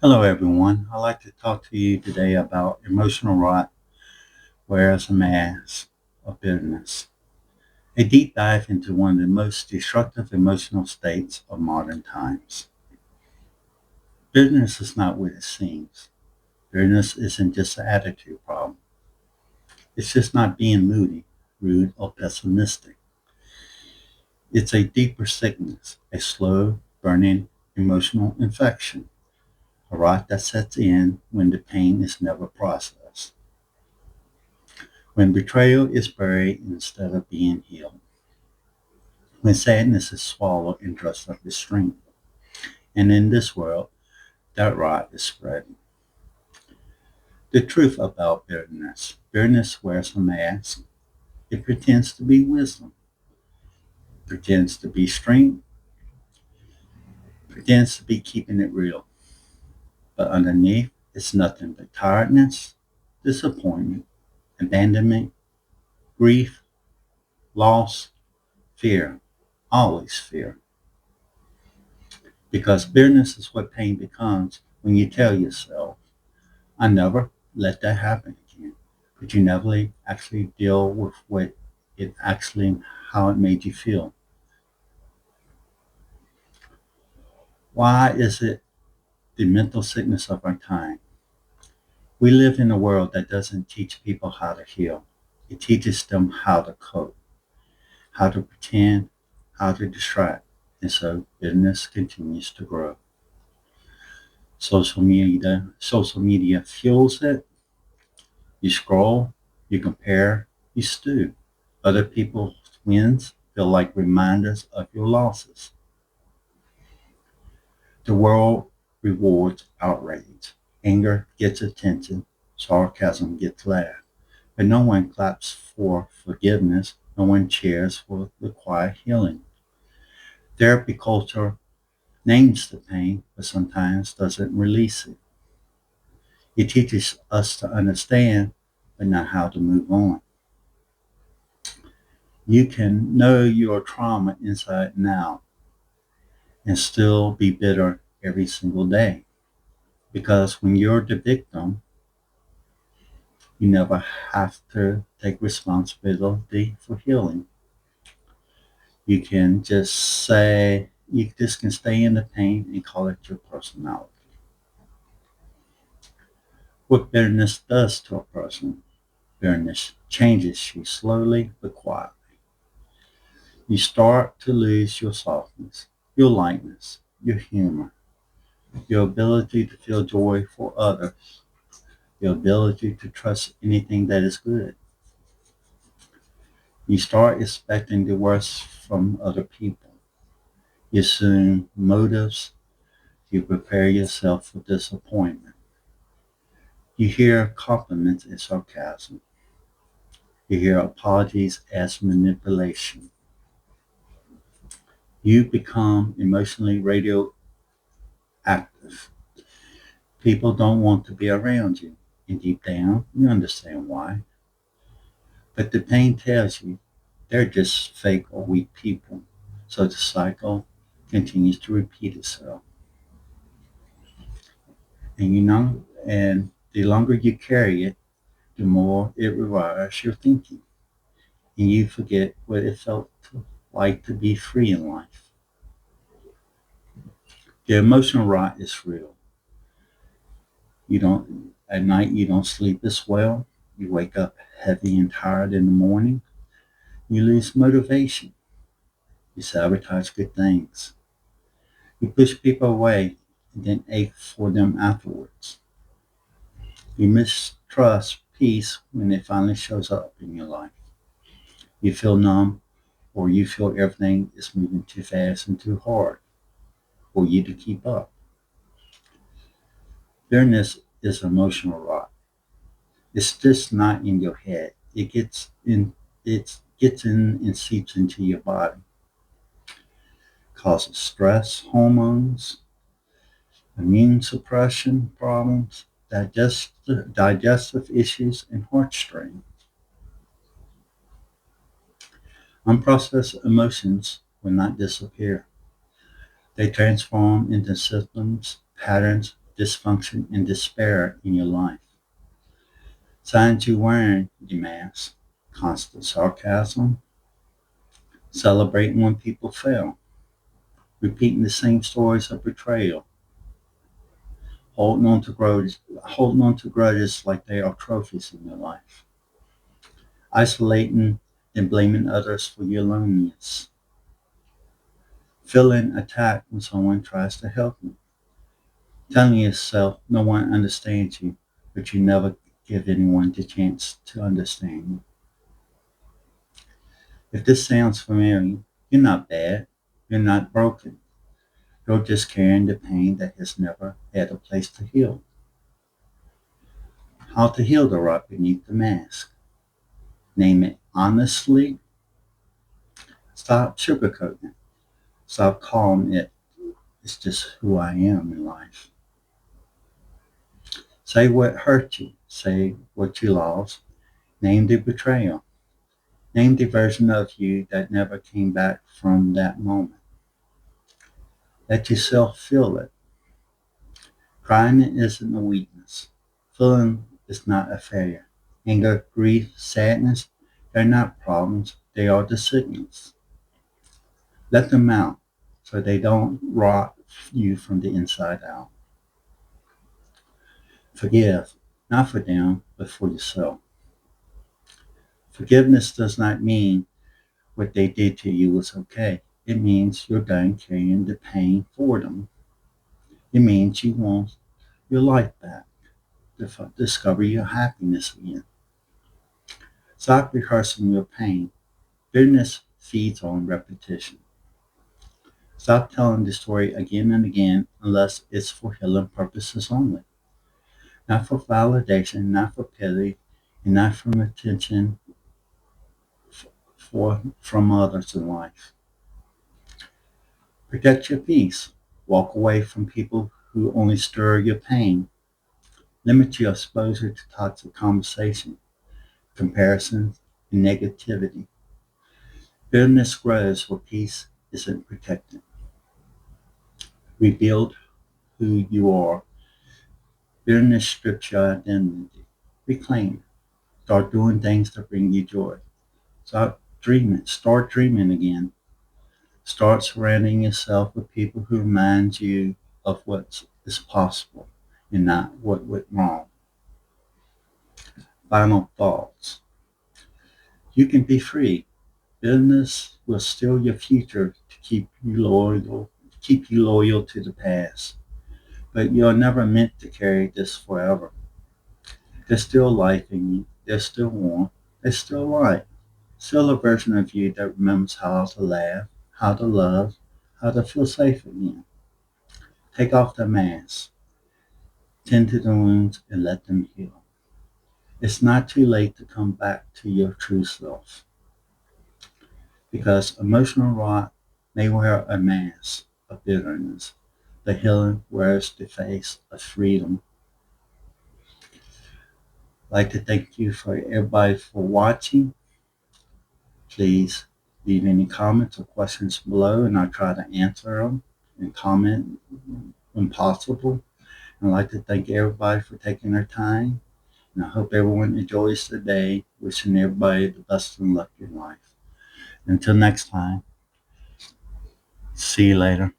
Hello, everyone. I'd like to talk to you today about emotional rot wears a mask of bitterness. A deep dive into one of the most destructive emotional states of modern times. Bitterness is not what it seems. Bitterness isn't just an attitude problem. It's just not being moody, rude, or pessimistic. It's a deeper sickness, a slow, burning emotional infection, a rot that sets in when the pain is never processed. When betrayal is buried instead of being healed. When sadness is swallowed and dressed up as strength. And in this world, that rot is spreading. The truth about bitterness wears a mask. It pretends to be wisdom, pretends to be strength, pretends to be keeping it real. But underneath, it's nothing but tiredness, disappointment, abandonment, grief, loss, fear, always fear. Because bitterness is what pain becomes when you tell yourself, I never let that happen again. But you never actually deal with what it actually, how it made you feel. Why is it the mental sickness of our time? We live in a world that doesn't teach people how to heal. It teaches them how to cope, how to pretend, how to distract. And so bitterness continues to grow. Social media fuels it. You scroll, you compare, you stew. Other people's wins feel like reminders of your losses. The world rewards outrage. Anger gets attention. Sarcasm gets laughed. But no one claps for forgiveness. No one cheers for the quiet healing. Therapy culture names the pain, but sometimes doesn't release it. It teaches us to understand, but not how to move on. You can know your trauma inside and out and still be bitter every single day. Because when you're the victim, you never have to take responsibility for healing. You just can stay in the pain and call it your personality. What bitterness does to a person, bitterness changes you slowly but quietly. You start to lose your softness, your lightness, your humor, your ability to feel joy for others, your ability to trust anything that is good. You start expecting the worst from other people. You assume motives. You prepare yourself for disappointment. You hear compliments as sarcasm. You hear apologies as manipulation. You become emotionally radioactive. People don't want to be around you. And deep down, you understand why. But the pain tells you they're just fake or weak people. So the cycle continues to repeat itself. And the longer you carry it, the more it rewires your thinking. And you forget what it felt like to be free in life. The emotional rot is real. At night you don't sleep as well. You wake up heavy and tired in the morning. You lose motivation. You sabotage good things. You push people away and then ache for them afterwards. You mistrust peace when it finally shows up in your life. You feel numb, or you feel everything is moving too fast and too hard for you to keep up. Bitterness is emotional rot. It's just not in your head. It gets in and seeps into your body, causes stress, hormones, immune suppression problems, digestive issues, and heart strain. Unprocessed emotions will not disappear. They transform into symptoms, patterns, dysfunction, and despair in your life. Signs you wearing the mask: constant sarcasm, celebrating when people fail, repeating the same stories of betrayal, holding on to grudges like they are trophies in your life, isolating and blaming others for your loneliness, feeling attacked when someone tries to help you, telling yourself no one understands you, but you never give anyone the chance to understand you. If this sounds familiar, you're not bad, you're not broken, you're just carrying the pain that has never had a place to heal. How to heal the rot beneath the mask. Name it honestly. Stop sugarcoating it. Stop calling it, it's just who I am in life. Say what hurt you. Say what you lost. Name the betrayal. Name the version of you that never came back from that moment. Let yourself feel it. Crying isn't a weakness. Feeling is not a failure. Anger, grief, sadness, they're not problems. They are the signals. Let them out so they don't rot you from the inside out. Forgive, not for them, but for yourself. Forgiveness does not mean what they did to you was okay. It means you're done carrying the pain for them. It means you want your life back, to discover your happiness again. Stop rehearsing your pain. Bitterness feeds on repetition. Stop telling the story again and again unless it's for healing purposes only. Not for validation, not for pity, and not from attention from others in life. Protect your peace. Walk away from people who only stir your pain. Limit your exposure to toxic conversation, comparison, and negativity. Bitterness grows where peace isn't protected. Rebuild who you are. Bitterness strips your identity. Reclaim it. Start doing things that bring you joy. Stop dreaming. Start dreaming again. Start surrounding yourself with people who remind you of what is possible and not what went wrong. Final thoughts. You can be free. Bitterness will steal your future to keep you loyal to the past. But you're never meant to carry this forever. There's still life in you. There's still warmth. There's still light. Still a version of you that remembers how to laugh, how to love, how to feel safe again. Take off the mask. Tend to the wounds and let them heal. It's not too late to come back to your true self because emotional rot may wear a mask of bitterness. The healing wears the face of freedom. I'd like to thank you for everybody for watching. Please leave any comments or questions below and I'll try to answer them and comment when possible. I'd like to thank everybody for taking their time. And I hope everyone enjoys the day. Wishing everybody the best of luck in life. Until next time, see you later.